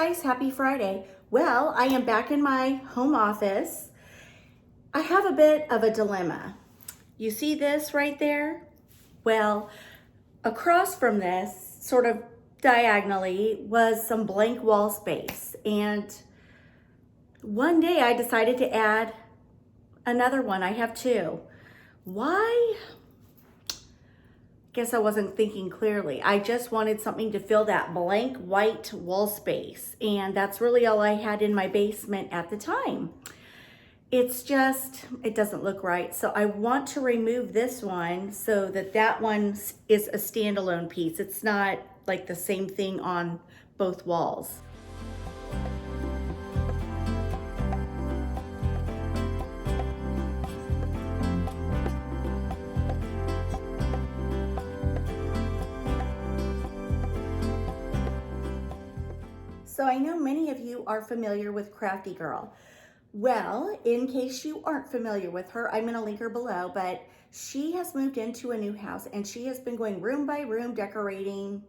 guys, happy Friday. Well, I am back in my home office. I have a bit of a dilemma. You see this right there? Well, across from this, sort of diagonally, was some blank wall space. And one day I decided to add another one. I have two. Why? Guess I wasn't thinking clearly. I just wanted something to fill that blank white wall space, and that's really all I had in my basement at the time. It's just, it doesn't look right. So I want to remove this one so that that one is a standalone piece. It's not like the same thing on both walls. So I know many of you are familiar with Crafty Girl. Well, in case you aren't familiar with her, I'm gonna link her below, but she has moved into a new house and she has been going room by room decorating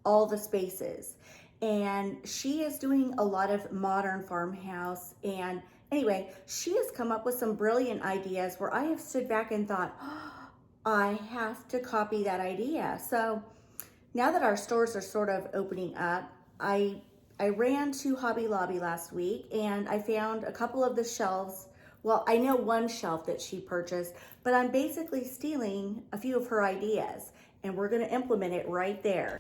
all the spaces. And she is doing a lot of modern farmhouse. And anyway, she has come up with some brilliant ideas where I have stood back and thought, oh, I have to copy that idea. So now that our stores are sort of opening up, I ran to Hobby Lobby last week and I found a couple of the shelves. Well, I know one shelf that she purchased, but I'm basically stealing a few of her ideas and we're gonna implement it right there.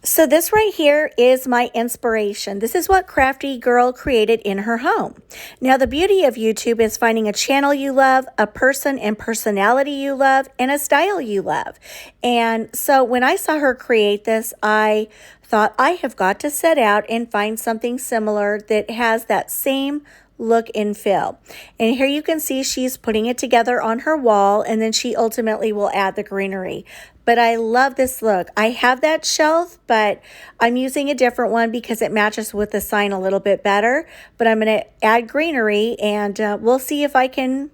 So this right here is my inspiration. This is what Crafty Girl created in her home. Now the beauty of YouTube is finding a channel you love, a person and personality you love, and a style you love. And so when I saw her create this, I thought I have got to set out and find something similar that has that same look and feel. And here you can see she's putting it together on her wall, and then she ultimately will add the greenery. But I love this look. I have that shelf, but I'm using a different one because it matches with the sign a little bit better. But I'm going to add greenery, and we'll see if I can,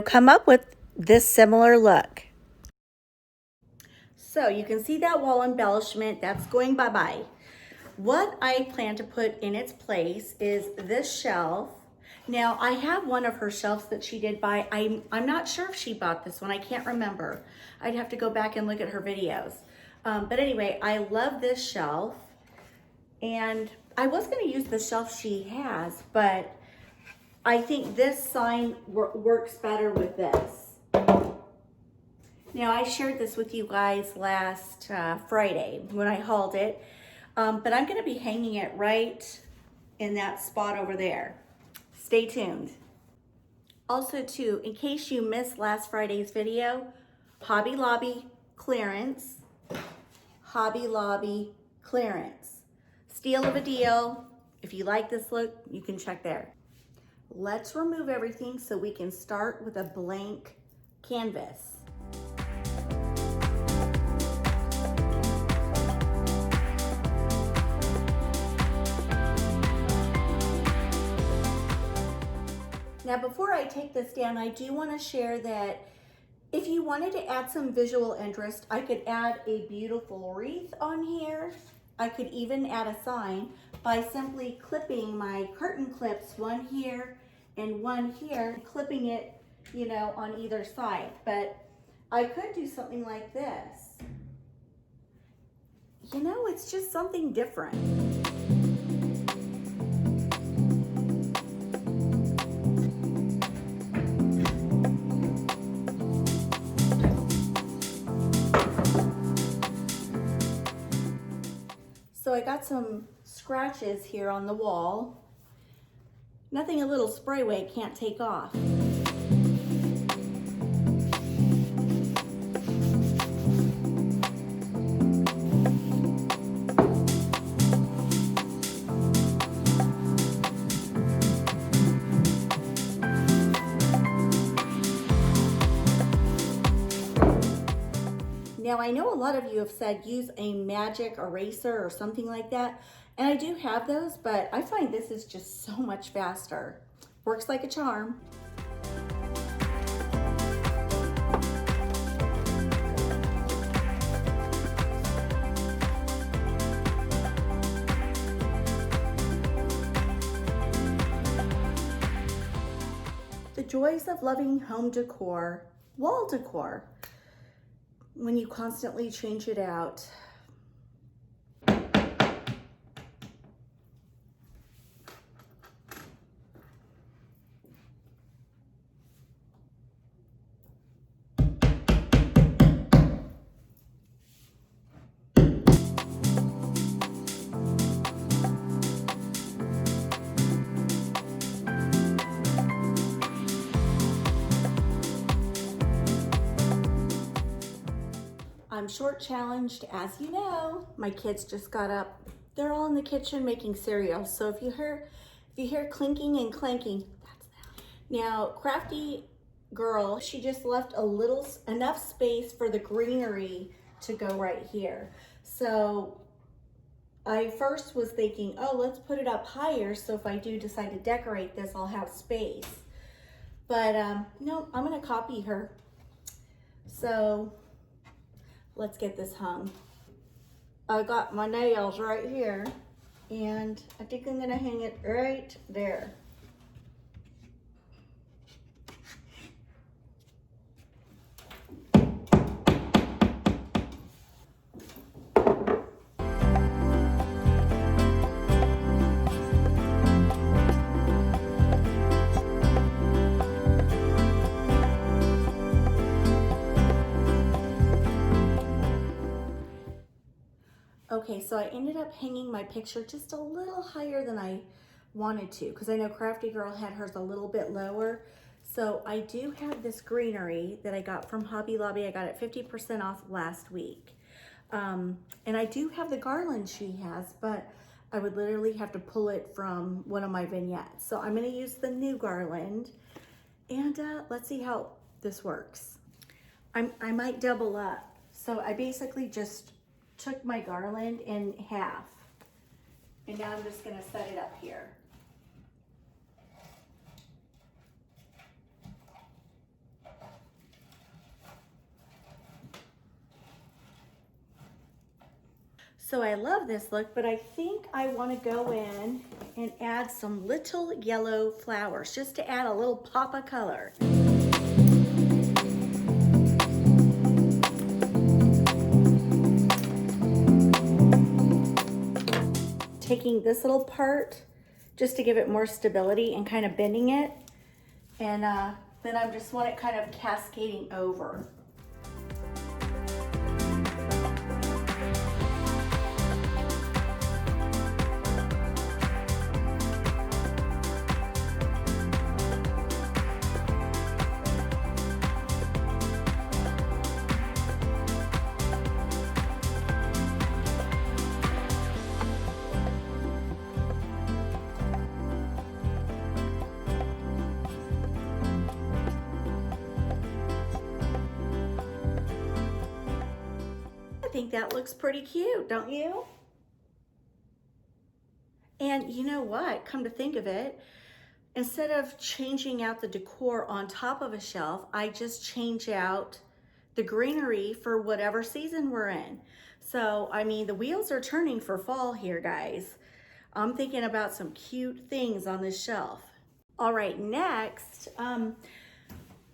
come up with this similar look. So you can see that wall embellishment, that's going bye-bye. What I plan to put in its place is this shelf. Now I have one of her shelves that she did buy. I'm not sure if she bought this one, I can't remember. I'd have to go back and look at her videos. But anyway, I love this shelf. And I was gonna use the shelf she has, but I think this sign works better with this. Now I shared this with you guys last Friday when I hauled it, but I'm gonna be hanging it right in that spot over there. Stay tuned. Also too, in case you missed last Friday's video, Hobby Lobby clearance, Hobby Lobby clearance. Steal of a deal. If you like this look, you can check there. Let's remove everything so we can start with a blank canvas. Now, before I take this down, I do want to share that if you wanted to add some visual interest, I could add a beautiful wreath on here. I could even add a sign by simply clipping my curtain clips, one here and one here, clipping it, on either side. But I could do something like this. It's just something different. So I got some scratches here on the wall. Nothing a little sprayway can't take off. Now I know a lot of you have said use a magic eraser or something like that, and I do have those, but I find this is just so much faster. Works like a charm. joys of loving home decor, wall decor, when you constantly change it out. I'm short challenged, as you know. My kids just got up. They're all in the kitchen making cereal. So if you hear clinking and clanking, that's that. Now, Crafty Girl, she just left enough space for the greenery to go right here. So I first was thinking, oh, let's put it up higher, so if I do decide to decorate this, I'll have space. But no, I'm gonna copy her. So let's get this hung. I got my nails right here, and I think I'm gonna hang it right there. Okay, so I ended up hanging my picture just a little higher than I wanted to, because I know Crafty Girl had hers a little bit lower. So I do have this greenery that I got from Hobby Lobby. I got it 50% off last week. And I do have the garland she has, but I would literally have to pull it from one of my vignettes. So I'm gonna use the new garland, and let's see how this works. I might double up. So I basically just took my garland in half, and now I'm just gonna set it up here. So I love this look, but I think I wanna go in and add some little yellow flowers, just to add a little pop of color. Taking this little part just to give it more stability and kind of bending it, and then I just want it kind of cascading over. I think that looks pretty cute, don't you? And you know what, come to think of it, instead of changing out the decor on top of a shelf, I just change out the greenery for whatever season we're in. So, I mean, the wheels are turning for fall here, guys. I'm thinking about some cute things on this shelf. All right, next,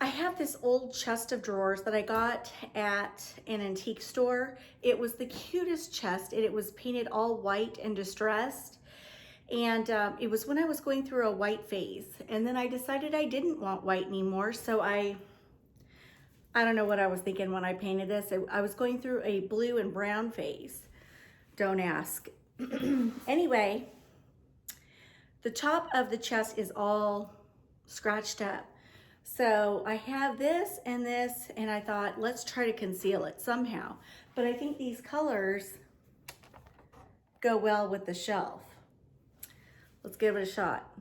I have this old chest of drawers that I got at an antique store. It was the cutest chest, and it was painted all white and distressed. And it was when I was going through a white phase. And then I decided I didn't want white anymore. So I don't know what I was thinking when I painted this. I was going through a blue and brown phase. Don't ask. Anyway, the top of the chest is all scratched up. So I have this, and I thought, let's try to conceal it somehow. But I think these colors go well with the shelf. Let's give it a shot.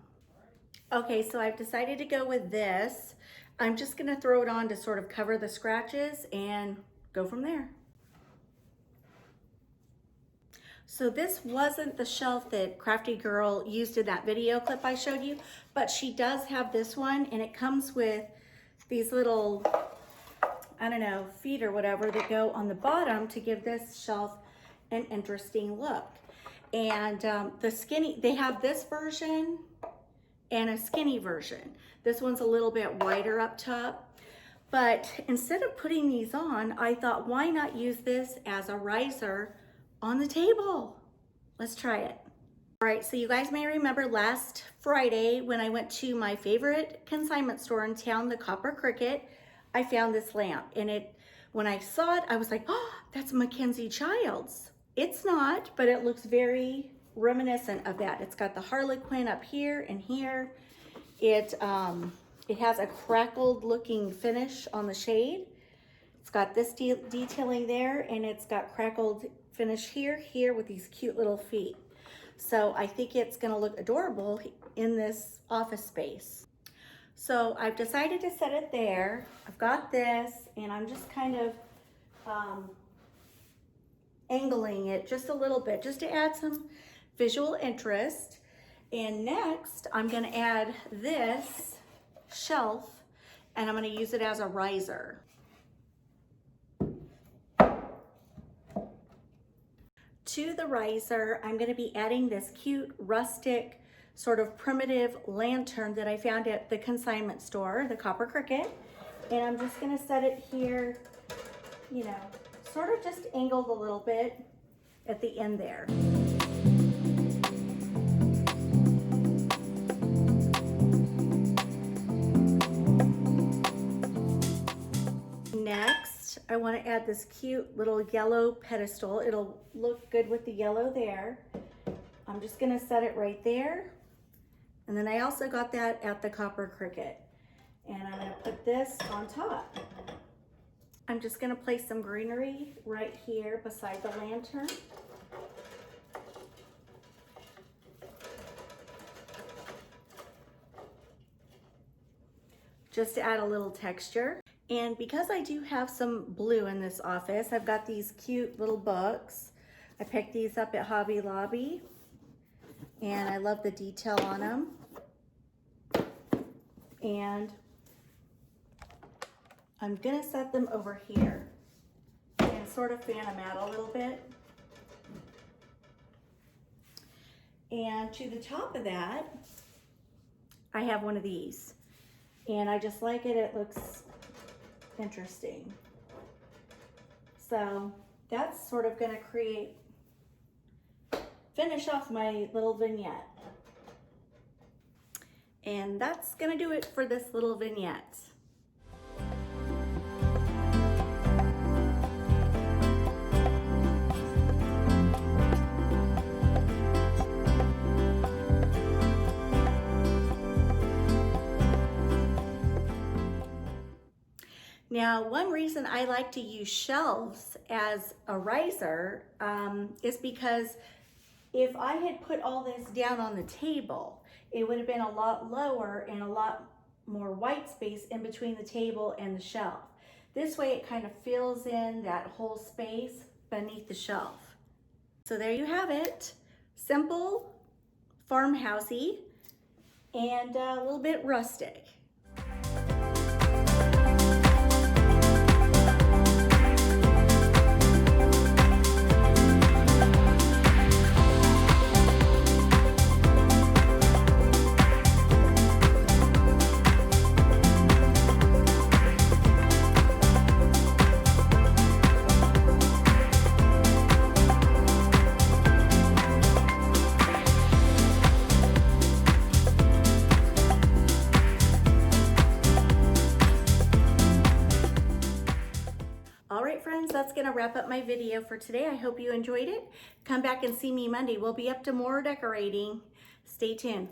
Okay, so I've decided to go with this. I'm just gonna throw it on to sort of cover the scratches and go from there. So this wasn't the shelf that Crafty Girl used in that video clip I showed you, but she does have this one, and it comes with these little, I don't know, feet or whatever that go on the bottom to give this shelf an interesting look. And they have this version and a skinny version. This one's a little bit wider up top. But instead of putting these on, I thought, why not use this as a riser on the table? Let's try it. All right, so you guys may remember last Friday when I went to my favorite consignment store in town, the Copper Cricket, I found this lamp. And when I saw it, I was like, oh, that's Mackenzie Childs. It's not, but it looks very reminiscent of that. It's got the Harlequin up here and here. It has a crackled looking finish on the shade. It's got this detailing there, and it's got crackled finish here with these cute little feet. So I think it's gonna look adorable in this office space. So I've decided to set it there. I've got this, and I'm just kind of angling it just a little bit, just to add some visual interest. And next, I'm gonna add this shelf, and I'm going to use it as a riser. To the riser, I'm going to be adding this cute rustic sort of primitive lantern that I found at the consignment store, the Copper Cricket. And I'm just going to set it here, you know, sort of just angled a little bit at the end there. Next, I want to add this cute little yellow pedestal. It'll look good with the yellow there. I'm just going to set it right there. And then I also got that at the Copper Cricket. And I'm going to put this on top. I'm just going to place some greenery right here beside the lantern. Just to add a little texture. And because I do have some blue in this office, I've got these cute little books. I picked these up at Hobby Lobby, and I love the detail on them. And I'm gonna set them over here and sort of fan them out a little bit. And to the top of that, I have one of these. And I just like it, it looks interesting. So that's sort of gonna finish off my little vignette. And that's gonna do it for this little vignette. Now, one reason I like to use shelves as a riser is because if I had put all this down on the table, it would have been a lot lower and a lot more white space in between the table and the shelf. This way it kind of fills in that whole space beneath the shelf. So there you have it. Simple, farmhousey, and a little bit rustic. That's gonna wrap up my video for today. I hope you enjoyed it. Come back and see me Monday. We'll be up to more decorating. Stay tuned.